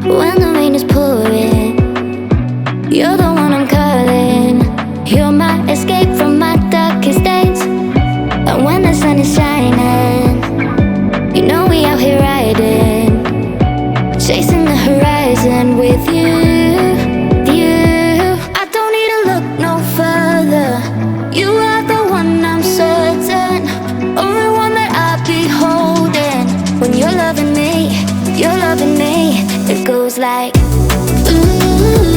when the rain is pouring. You're the one I'm calling. You're my escape from my darkest days. And when the sun is shining, you know we out here riding, chasing the horizon with you. I don't need to look no further. You are the one I'm certain, only one that I'll be holding. When you're loving me, it goes like ooh.